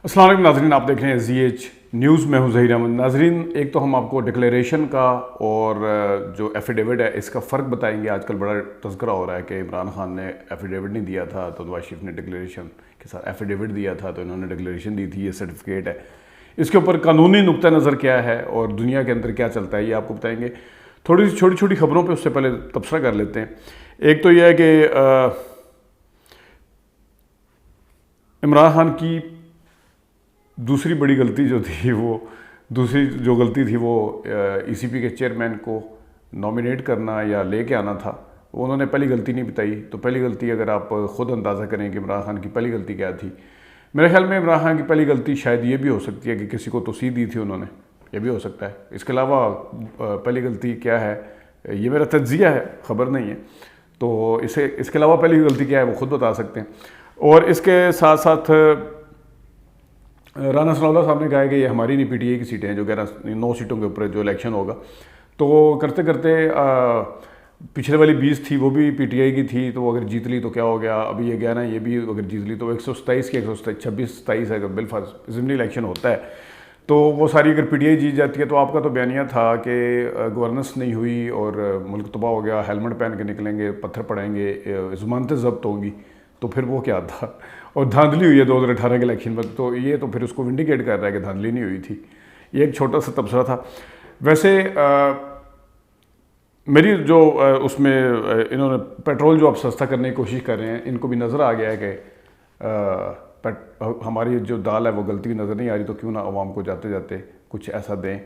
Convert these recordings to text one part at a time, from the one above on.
السلام علیکم ناظرین، آپ دیکھ رہے ہیں ZH نیوز میں ہوں ظہیر احمد۔ ناظرین، ایک تو ہم آپ کو ڈکلیریشن کا اور جو ایفیڈیوٹ ہے اس کا فرق بتائیں گے۔ آج کل بڑا تذکرہ ہو رہا ہے کہ عمران خان نے ایفیڈیوٹ نہیں دیا تھا تو نواز شریف نے ڈکلیریشن کے ساتھ ایفیڈیوٹ دیا تھا تو انہوں نے ڈکلیریشن دی تھی، یہ سرٹیفکیٹ ہے۔ اس کے اوپر قانونی نقطہ نظر کیا ہے اور دنیا کے اندر کیا چلتا ہے یہ آپ کو بتائیں گے۔ تھوڑی سی چھوٹی چھوٹی خبروں پہ اس سے پہلے تبصرہ کر لیتے ہیں۔ ایک تو یہ ہے کہ عمران خان کی دوسری بڑی غلطی جو تھی وہ ای سی پی کے چیئرمین کو نامینیٹ کرنا یا لے کے آنا تھا۔ انہوں نے پہلی غلطی نہیں بتائی، تو پہلی غلطی اگر آپ خود اندازہ کریں کہ عمران خان کی پہلی غلطی کیا تھی، میرے خیال میں عمران خان کی پہلی غلطی شاید یہ بھی ہو سکتی ہے کہ کسی کو توسیع دی تھی انہوں نے، یہ بھی ہو سکتا ہے۔ اس کے علاوہ پہلی غلطی کیا ہے، یہ میرا تجزیہ ہے، خبر نہیں ہے، تو اس کے علاوہ پہلی غلطی کیا ہے وہ خود بتا سکتے ہیں۔ اور اس کے ساتھ ساتھ رانا ثناء اللہ صاحب نے کہا ہے کہ یہ ہماری نہیں PTI کی سیٹیں ہیں، جو 9 سیٹوں کے اوپر جو الیکشن ہوگا، تو کرتے کرتے پچھلے والی 20 تھی وہ بھی PTI کی تھی، تو وہ اگر جیت لی تو کیا ہو گیا، ابھی یہ 11 یہ بھی اگر جیت لی تو 127 کی 126-27 اگر بالفرض ضمنی الیکشن ہوتا ہے تو وہ ساری اگر PTI جیت جاتی ہے تو آپ کا تو بیانیہ تھا کہ گورننس نہیں ہوئی اور ملک تباہ ہو گیا، ہیلمٹ پہن کے نکلیں گے، پتھر پڑیں گے، ضمانتیں ضبط ہوگی، تو پھر وہ کیا تھا، اور دھاندلی ہوئی ہے 2018 کے الیکشن میں، تو یہ تو پھر اس کو ونڈیکیٹ کر رہا ہے کہ دھاندلی نہیں ہوئی تھی۔ یہ ایک چھوٹا سا تبصرہ تھا۔ ویسے میری جو اس میں انہوں نے پیٹرول جو اب سستا کرنے کی کوشش کر رہے ہیں، ان کو بھی نظر آ گیا ہے کہ ہماری جو دال ہے وہ غلطی نظر نہیں آ رہی، تو کیوں نہ عوام کو جاتے جاتے کچھ ایسا دیں،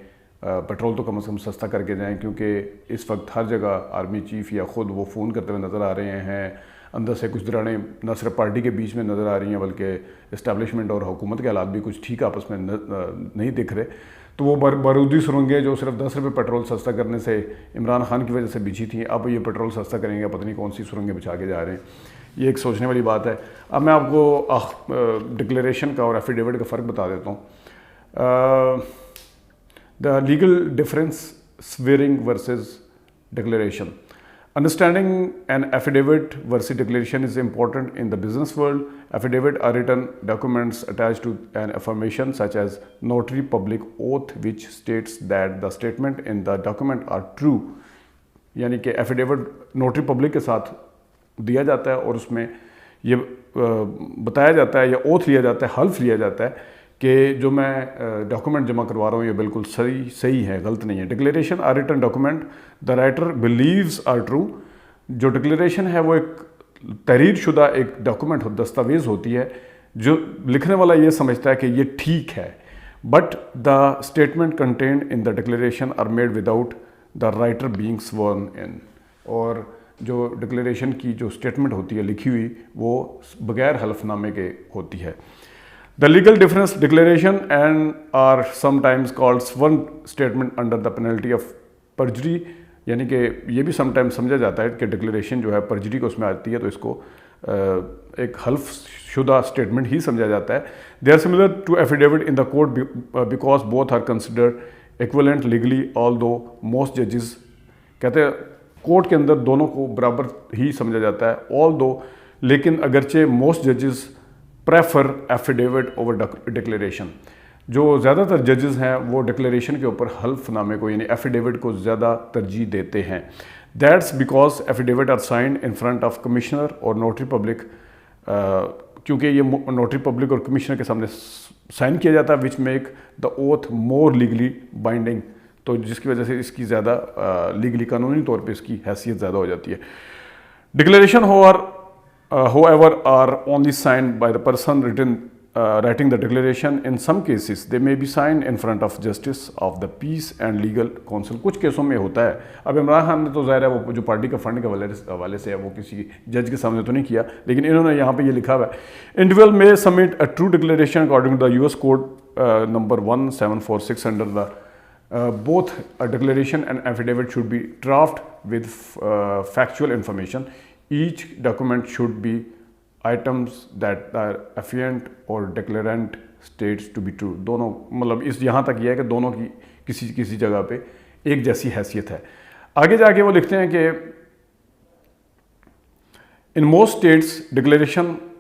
پیٹرول تو کم از کم سستا کر کے جائیں، کیونکہ اس وقت ہر جگہ آرمی چیف یا خود وہ فون کرتے ہوئے نظر آ رہے ہیں، اندر سے کچھ دراڑیں نہ صرف پارٹی کے بیچ میں نظر آ رہی ہیں بلکہ اسٹیبلشمنٹ اور حکومت کے حالات بھی کچھ ٹھیک آپس میں نہیں دکھ رہے۔ تو وہ بارودی سرنگیں جو صرف 10 روپے پیٹرول سستا کرنے سے عمران خان کی وجہ سے بچھی تھیں، اب یہ پیٹرول سستا کریں گے، پتہ نہیں کون سی سرنگیں بچھا کے جا رہے ہیں۔ یہ ایک سوچنے والی بات ہے۔ اب میں آپ کو ڈکلیریشن کا اور ایفیڈیوٹ کا فرق بتا دیتا ہوں۔ The legal difference swearing versus declaration. Understanding an affidavit versus declaration is important in the business world. Affidavit are written documents attached to an affirmation such as notary public oath which states that the statement in the document are true. یعنی کہ affidavit notary public کے ساتھ دیا جاتا ہے اور اس میں یہ بتایا جاتا ہے یا اوتھ لیا جاتا ہے، حلف لیا جاتا ہے کہ جو میں ڈاکومنٹ جمع کروا رہا ہوں یہ بالکل صحیح ہے، غلط نہیں ہے۔ Declaration are written document the writer believes are true. جو ڈکلیریشن ہے وہ ایک تحریر شدہ ایک ڈاکومنٹ دستاویز ہوتی ہے جو لکھنے والا یہ سمجھتا ہے کہ یہ ٹھیک ہے، but the statement contained in the declaration are made without the writer being sworn in. اور جو ڈکلیریشن کی جو اسٹیٹمنٹ ہوتی ہے لکھی ہوئی وہ بغیر حلف نامے کے ہوتی ہے۔ The legal difference declaration and are sometimes called sworn statement under the penalty of perjury. یعنی کہ یہ بھی سم ٹائم سمجھا جاتا ہے کہ ڈکلیریشن جو ہے پرجری کو اس میں آتی ہے تو اس کو ایک حلف شدہ اسٹیٹمنٹ ہی سمجھا جاتا ہے۔ They are similar to affidavit in the court because both are considered equivalent legally, although most judges کہتے ہیں کورٹ کے اندر دونوں کو برابر ہی سمجھا جاتا ہے، although لیکن اگرچہ most judges prefer affidavit over declaration. جو زیادہ تر ججز ہیں وہ ڈکلیریشن کے اوپر حلف نامے کو یعنی ایفیڈیوٹ کو زیادہ ترجیح دیتے ہیں. That's because affidavit are signed in front of commissioner اور نوٹری پبلک، کیونکہ یہ نوٹری پبلک اور کمشنر کے سامنے سائن کیا جاتا ہے، which make the oath more legally binding, تو جس کی وجہ سے اس کی زیادہ لیگلی قانونی طور پہ اس کی حیثیت زیادہ ہو جاتی ہے. Declaration however are only signed by the person writing the declaration. In some cases they may be signed in front of justice of the peace and legal counsel. کچھ کیسوں میں ہوتا ہے. اب عمران خان نے تو ظاہر ہے وہ جو پارٹی کا فنڈ کے حوالے سے ہے وہ کسی جج کے سامنے تو نہیں کیا، لیکن انہوں نے یہاں پہ یہ لکھا ہوا ہے individual may submit a true declaration according to the US code number 1746 under the both a declaration and affidavit should be drafted with factual information. Each document should be items that the affiant or declarant states to be true. دونوں مطلب اس یہاں تک یہ ہے کہ دونوں کی کسی جگہ پہ ایک جیسی حیثیت ہے۔ آگے جا کے وہ لکھتے ہیں کہ in most states declaration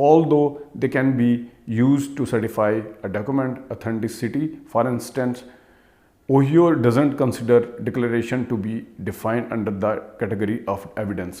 although they can be used to certify a document authenticity. For instance, Ohio doesn't consider declaration to be defined under the category of evidence.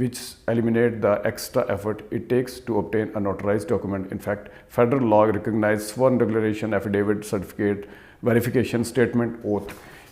which eliminate the extra effort it takes to obtain a notarized document. In fact, federal law recognizes sworn declaration, affidavit, certificate, verification, statement, oath.